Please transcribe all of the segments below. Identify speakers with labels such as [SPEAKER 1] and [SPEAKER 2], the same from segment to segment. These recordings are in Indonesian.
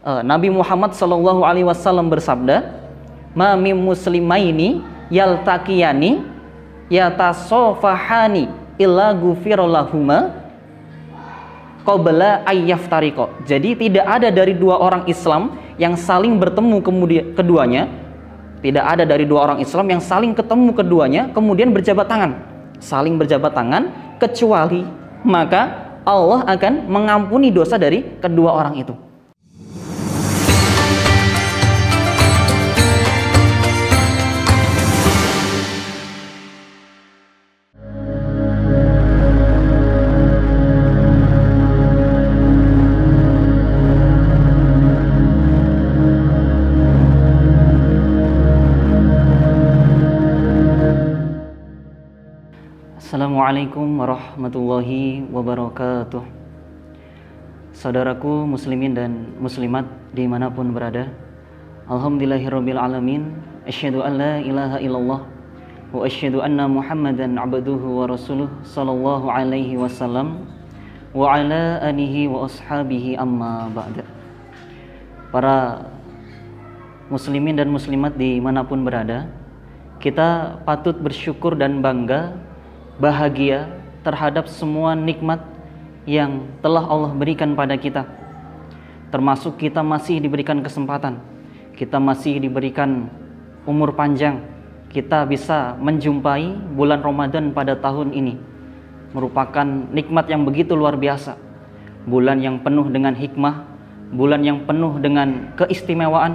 [SPEAKER 1] Nabi Muhammad Shallallahu Alaihi Wasallam bersabda, "Ma mim muslimaini yaltaqiyani yatasofahani illa ghufirallahuma qabla ayyaftariqo." Jadi tidak ada dari dua orang Islam yang saling bertemu keduanya, tidak ada dari dua orang Islam yang saling ketemu keduanya kemudian berjabat tangan, saling berjabat tangan, kecuali maka Allah akan mengampuni dosa dari kedua orang itu. Assalamualaikum warahmatullahi wabarakatuh. Saudaraku muslimin dan muslimat dimanapun berada, alhamdulillahirabbil alamin, asyhadu an la ilaha illallah wa asyhadu anna muhammadan abduhu wa rasuluh sallallahu alaihi wasallam wa ala alihi wa ashabihi amma ba'da. Para muslimin dan muslimat dimanapun berada, kita patut bersyukur dan bangga, bahagia terhadap semua nikmat yang telah Allah berikan pada kita. Termasuk kita masih diberikan kesempatan, kita masih diberikan umur panjang, kita bisa menjumpai bulan Ramadan pada tahun ini. Merupakan nikmat yang begitu luar biasa. Bulan yang penuh dengan hikmah, bulan yang penuh dengan keistimewaan,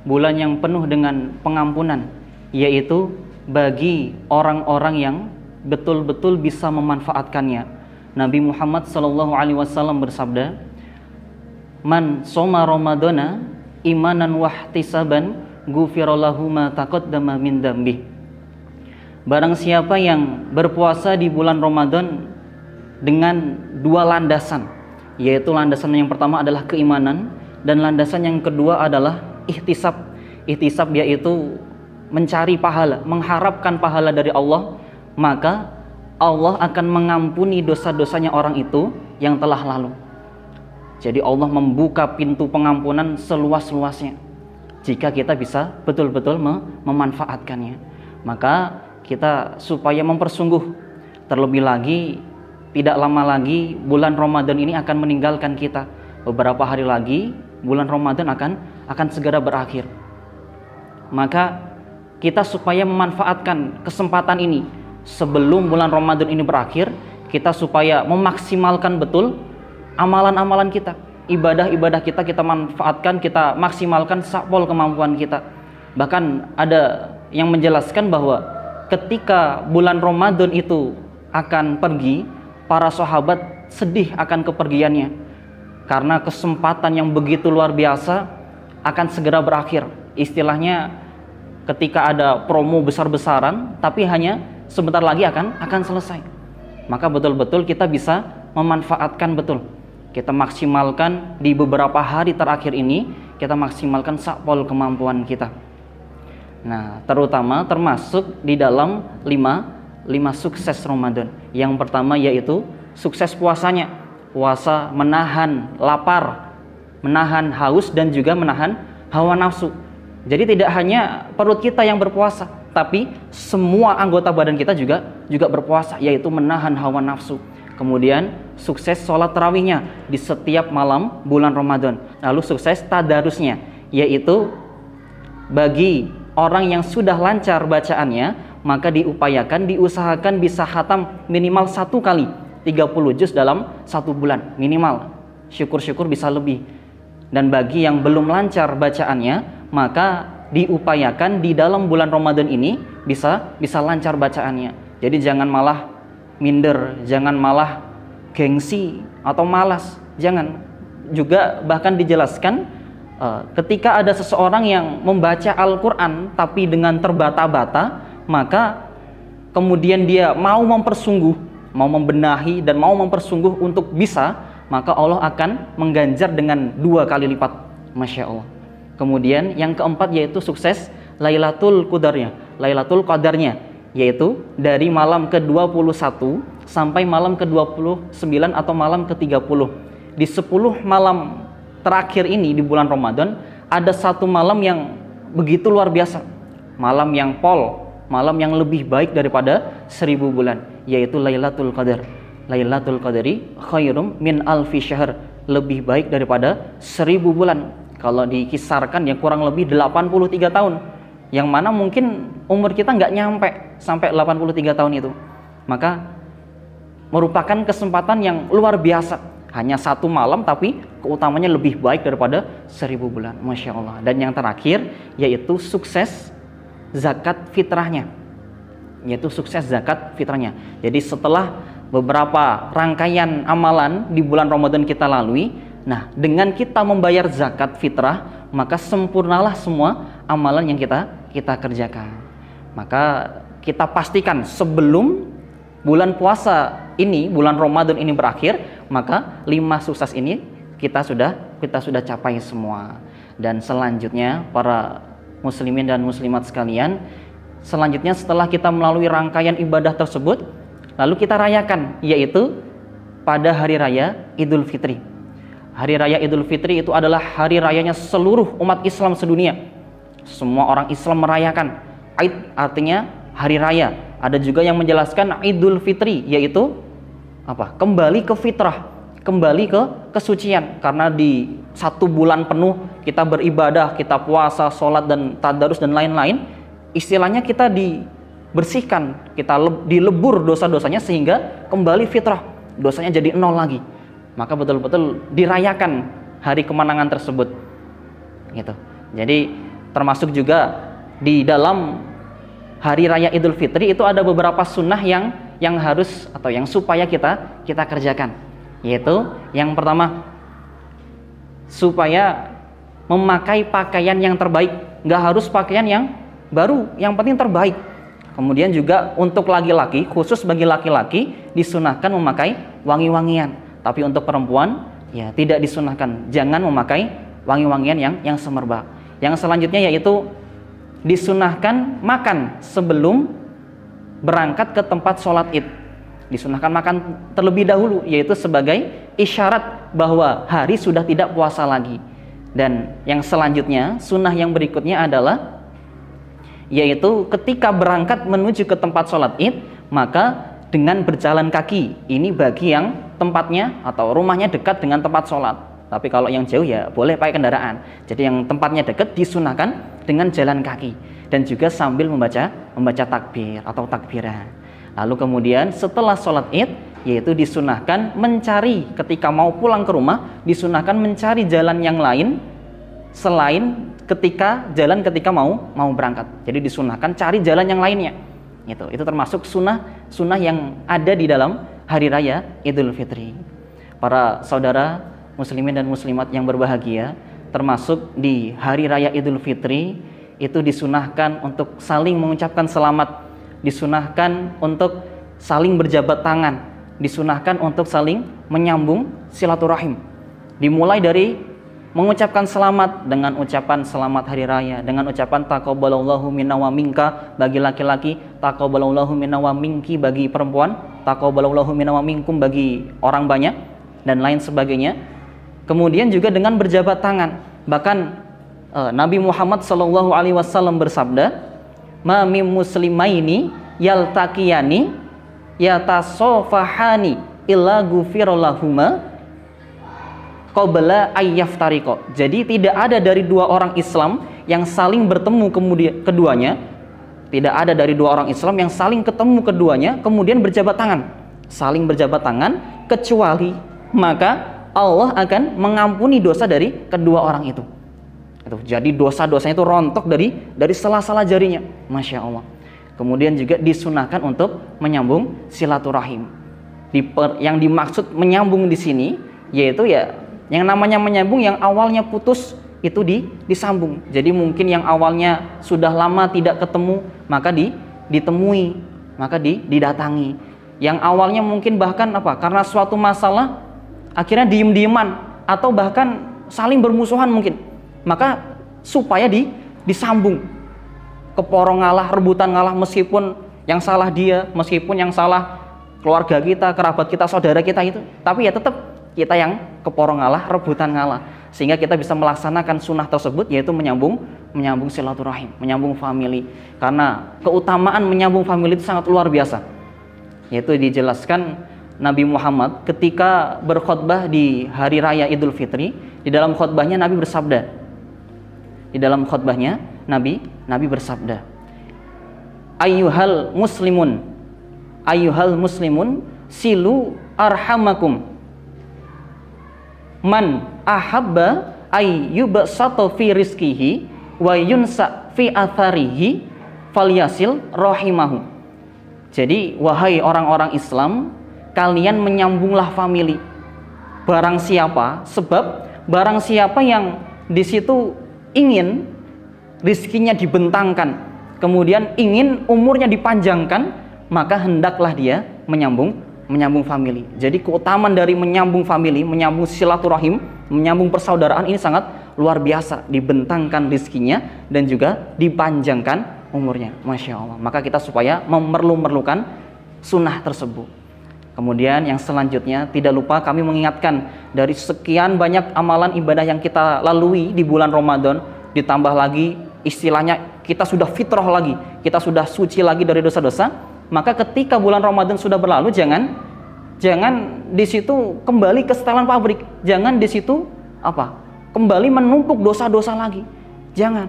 [SPEAKER 1] bulan yang penuh dengan pengampunan, yaitu bagi orang-orang yang betul-betul bisa memanfaatkannya. Nabi Muhammad SAW bersabda, "Man soma Ramadana imanan wahtisaban ghufirallahu ma taqaddama min dzambi." Barang siapa yang berpuasa di bulan Ramadan dengan dua landasan, yaitu landasan yang pertama adalah keimanan dan landasan yang kedua adalah ihtisab. Ihtisab yaitu mencari pahala, mengharapkan pahala dari Allah, maka Allah akan mengampuni dosa-dosanya orang itu yang telah lalu. Jadi Allah membuka pintu pengampunan seluas-luasnya jika kita bisa betul-betul memanfaatkannya. Maka kita supaya mempersungguh, terlebih lagi tidak lama lagi bulan Ramadan ini akan meninggalkan kita. Beberapa hari lagi bulan Ramadan akan segera berakhir. Maka kita supaya memanfaatkan kesempatan ini sebelum bulan Ramadan ini berakhir, kita supaya memaksimalkan betul amalan-amalan kita, ibadah-ibadah kita manfaatkan, kita maksimalkan sakpol kemampuan kita. Bahkan ada yang menjelaskan bahwa ketika bulan Ramadan itu akan pergi, para sahabat sedih akan kepergiannya, karena kesempatan yang begitu luar biasa akan segera berakhir. Istilahnya ketika ada promo besar-besaran, tapi hanya sebentar lagi akan selesai. Maka betul-betul kita bisa memanfaatkan betul. Kita maksimalkan di beberapa hari terakhir ini, kita maksimalkan sakpol kemampuan kita. Nah, terutama termasuk di dalam lima sukses Ramadan. Yang pertama yaitu sukses puasanya. Puasa menahan lapar, menahan haus dan juga menahan hawa nafsu. Jadi tidak hanya perut kita yang berpuasa, tapi semua anggota badan kita juga berpuasa, yaitu menahan hawa nafsu. Kemudian sukses sholat tarawihnya di setiap malam bulan Ramadan. Lalu sukses tadarusnya, yaitu bagi orang yang sudah lancar bacaannya, maka diusahakan bisa khatam minimal 1 kali 30 juz dalam 1 bulan minimal. Syukur-syukur bisa lebih. Dan bagi yang belum lancar bacaannya, maka diupayakan di dalam bulan Ramadan ini bisa lancar bacaannya. Jadi jangan malah minder, jangan malah gengsi atau malas, jangan. Juga bahkan dijelaskan ketika ada seseorang yang membaca Al-Quran tapi dengan terbata-bata, maka kemudian dia mau mempersungguh, mau membenahi dan mau mempersungguh untuk bisa, maka Allah akan mengganjar dengan 2 kali lipat. Masya Allah. Kemudian yang keempat yaitu sukses Lailatul Qadarnya, yaitu dari malam ke-21 sampai malam ke-29 atau malam ke-30. Di 10 malam terakhir ini di bulan Ramadan ada satu malam yang begitu luar biasa, malam yang malam yang lebih baik daripada 1000 bulan, yaitu Lailatul Qadar. Lailatul Qadri khairum min alfi syahr, lebih baik daripada 1000 bulan. Kalau dikisarkan ya kurang lebih 83 tahun, yang mana mungkin umur kita nggak nyampe sampai 83 tahun itu. Maka merupakan kesempatan yang luar biasa, hanya satu malam tapi keutamanya lebih baik daripada 1000 bulan. Masya Allah. Dan yang terakhir yaitu sukses zakat fitrahnya, yaitu sukses zakat fitrahnya. Jadi setelah beberapa rangkaian amalan di bulan Ramadan kita lalui, nah dengan kita membayar zakat fitrah, maka sempurnalah semua amalan yang kita kerjakan. Maka kita pastikan sebelum bulan puasa ini, bulan Ramadan ini berakhir, maka 5 sukses ini kita sudah capai semua. Dan selanjutnya para muslimin dan muslimat sekalian, selanjutnya setelah kita melalui rangkaian ibadah tersebut, lalu kita rayakan, yaitu pada hari raya Idul Fitri. Hari raya Idul Fitri itu adalah hari rayanya seluruh umat Islam sedunia. Semua orang Islam merayakan. Aid artinya hari raya. Ada juga yang menjelaskan Idul Fitri, yaitu apa? Kembali ke fitrah, kembali ke kesucian. Karena di 1 bulan penuh kita beribadah, kita puasa, sholat dan tadarus dan lain-lain, istilahnya kita dibersihkan, kita dilebur dosa-dosanya sehingga kembali fitrah, dosanya jadi 0 lagi. Maka betul-betul dirayakan hari kemenangan tersebut gitu. Jadi termasuk juga di dalam hari raya Idul Fitri itu ada beberapa sunnah yang harus atau yang supaya kita kerjakan, yaitu yang pertama, supaya memakai pakaian yang terbaik. Nggak harus pakaian yang baru, yang penting terbaik. Kemudian juga untuk laki-laki, khusus bagi laki-laki disunahkan memakai wangi-wangian, tapi untuk perempuan ya tidak disunahkan, jangan memakai wangi-wangian yang semerbak. Yang selanjutnya yaitu disunahkan makan sebelum berangkat ke tempat sholat id. Disunahkan makan terlebih dahulu, yaitu sebagai isyarat bahwa hari sudah tidak puasa lagi. Dan yang selanjutnya, sunnah yang berikutnya adalah yaitu ketika berangkat menuju ke tempat sholat id, maka dengan berjalan kaki. Ini bagi yang tempatnya atau rumahnya dekat dengan tempat sholat. Tapi kalau yang jauh ya boleh pakai kendaraan. Jadi yang tempatnya dekat disunahkan dengan jalan kaki dan juga sambil membaca takbir atau takbiran. Lalu kemudian setelah sholat id, yaitu disunahkan mencari, ketika mau pulang ke rumah disunahkan mencari jalan yang lain selain ketika mau berangkat. Jadi disunahkan cari jalan yang lainnya. Itu termasuk sunnah yang ada di dalam hari raya Idul Fitri. Para saudara muslimin dan muslimat yang berbahagia, termasuk di hari raya Idul Fitri itu disunahkan untuk saling mengucapkan selamat, disunahkan untuk saling berjabat tangan, disunahkan untuk saling menyambung silaturahim. Dimulai dari mengucapkan selamat dengan ucapan selamat hari raya, dengan ucapan taqabbalallahu minna wa minka bagi laki-laki, taqabbalallahu minna wa minki bagi perempuan, taqabbalallahu minna wa minkum bagi orang banyak dan lain sebagainya. Kemudian juga dengan berjabat tangan. Bahkan Nabi Muhammad SAW bersabda, "Ma mim muslimaini yaltaqiyani yatasofahani illa ghufirallahuma qabla ayyaftariqo." Jadi tidak ada dari 2 orang Islam yang saling bertemu keduanya, tidak ada dari 2 orang Islam yang saling ketemu keduanya kemudian berjabat tangan, saling berjabat tangan, kecuali maka Allah akan mengampuni dosa dari kedua orang itu. Jadi dosa-dosanya itu rontok dari sela-sela jarinya. Masya Allah. Kemudian juga disunahkan untuk menyambung silaturahim. Yang dimaksud menyambung di sini yaitu ya yang namanya menyambung, yang awalnya putus itu disambung. Jadi mungkin yang awalnya sudah lama tidak ketemu, maka ditemui, maka didatangi. Yang awalnya mungkin bahkan karena suatu masalah akhirnya diem-dieman atau bahkan saling bermusuhan mungkin, maka supaya disambung, keporong ngalah, rebutan ngalah, meskipun yang salah dia, meskipun yang salah keluarga kita, kerabat kita, saudara kita itu, tapi ya tetap kita yang keporong ngalah, rebutan ngalah. sehingga kita bisa melaksanakan sunnah tersebut, yaitu menyambung silaturahim, menyambung famili. Karena keutamaan menyambung famili itu sangat luar biasa. Yaitu dijelaskan Nabi Muhammad ketika berkhutbah di hari raya Idul Fitri, di dalam khutbahnya Nabi bersabda. Di dalam khutbahnya Nabi bersabda, Ayyuhal muslimun silu arhamakum. Man ahabba ayyubsata fi rizqihi wa yunsa fi atharihi falyasil rahimahu. Jadi wahai orang-orang Islam, kalian menyambunglah famili. Barang siapa yang di situ ingin rizkinya dibentangkan, kemudian ingin umurnya dipanjangkan, maka hendaklah dia menyambung famili. Jadi keutamaan dari menyambung famili, menyambung silaturahim, menyambung persaudaraan ini sangat luar biasa, dibentangkan rizkinya dan juga dipanjangkan umurnya. Masya Allah. Maka kita supaya memerlukan sunnah tersebut. Kemudian yang selanjutnya, tidak lupa kami mengingatkan dari sekian banyak amalan ibadah yang kita lalui di bulan Ramadan, ditambah lagi istilahnya kita sudah fitrah lagi, kita sudah suci lagi dari dosa-dosa. Maka ketika bulan Ramadan sudah berlalu, jangan di situ kembali ke setelan pabrik, jangan di situ kembali menumpuk dosa-dosa lagi, jangan.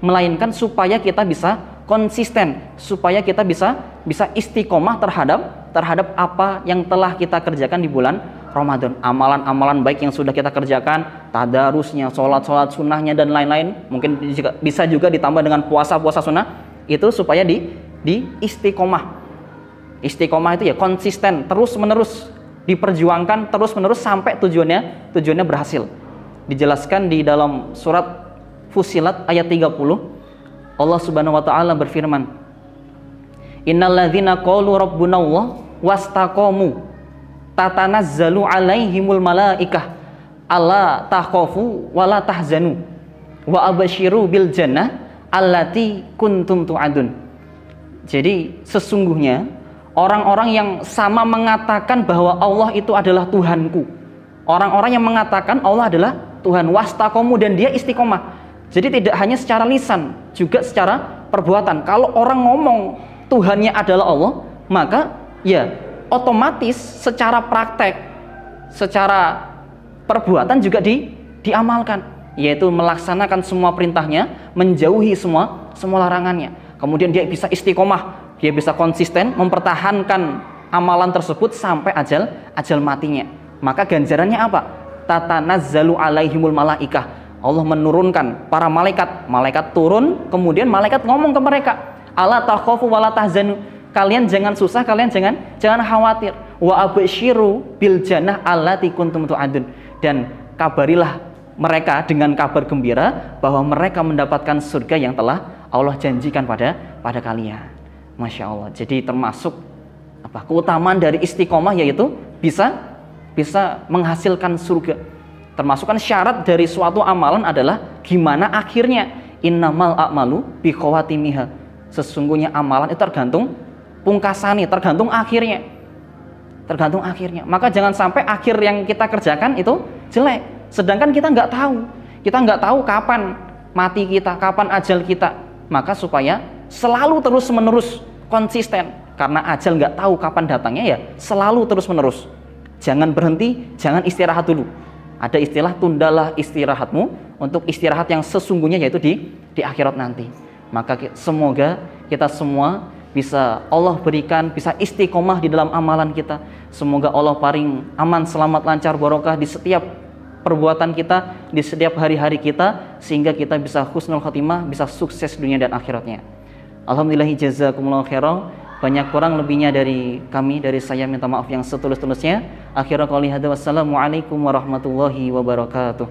[SPEAKER 1] Melainkan supaya kita bisa konsisten, supaya kita bisa istiqomah terhadap apa yang telah kita kerjakan di bulan Ramadan. Amalan-amalan baik yang sudah kita kerjakan, tadarusnya, sholat sunnahnya dan lain-lain, mungkin bisa juga ditambah dengan puasa sunnah, itu supaya di istiqomah. Istiqomah itu ya konsisten, terus-menerus diperjuangkan, terus-menerus sampai tujuannya berhasil. Dijelaskan di dalam surat Fussilat ayat 30, Allah Subhanahu wa taala berfirman, Innalladzina qalu rabbunallah wastaqamu tatanazzalu alaihimul malaikah alla takhafu wala tahzanu wa abasyiru bil jannah allati kuntum tu'adun. Jadi sesungguhnya orang-orang yang sama mengatakan bahwa Allah itu adalah Tuhanku, orang-orang yang mengatakan Allah adalah Tuhan, wastaqamu, dan dia istiqomah. Jadi tidak hanya secara lisan, juga secara perbuatan. Kalau orang ngomong Tuhannya adalah Allah, maka ya otomatis secara praktek, secara perbuatan juga diamalkan, yaitu melaksanakan semua perintahnya, menjauhi semua larangannya. Kemudian dia bisa istiqomah, dia bisa konsisten mempertahankan amalan tersebut sampai ajal matinya. Maka ganjarannya apa? Tatanazzalu alaihimul malaikah. Allah menurunkan para malaikat turun, kemudian malaikat ngomong ke mereka, ala takhafu wala tahzanu, kalian jangan susah, kalian jangan khawatir, wa absyiru bil jannah allati kuntum tu'adun, dan kabarilah mereka dengan kabar gembira bahwa mereka mendapatkan surga yang telah Allah janjikan pada kalian. Masya Allah. Jadi termasuk keutamaan dari istiqomah, yaitu bisa menghasilkan surga. Termasuk kan syarat dari suatu amalan adalah gimana akhirnya. Innamal a'malu bikhawatimiha. Sesungguhnya amalan itu tergantung pungkasannya, tergantung akhirnya. Maka jangan sampai akhir yang kita kerjakan itu jelek, sedangkan kita nggak tahu kapan mati kita, kapan ajal kita. Maka supaya selalu terus-menerus konsisten, karena ajal nggak tahu kapan datangnya, ya selalu terus-menerus. Jangan berhenti, jangan istirahat dulu. Ada istilah, tundalah istirahatmu untuk istirahat yang sesungguhnya, yaitu di akhirat nanti. Maka semoga kita semua bisa Allah berikan, bisa istiqomah di dalam amalan kita. Semoga Allah paling aman, selamat, lancar, barokah di setiap perbuatan kita, di setiap hari-hari kita, sehingga kita bisa husnul khotimah, bisa sukses dunia dan akhiratnya. Alhamdulillah, jazakumullah khairan. Banyak kurang lebihnya dari kami, dari saya minta maaf yang setulus-tulusnya. Akhirul qouli hadza, wassalamualaikum warahmatullahi wabarakatuh.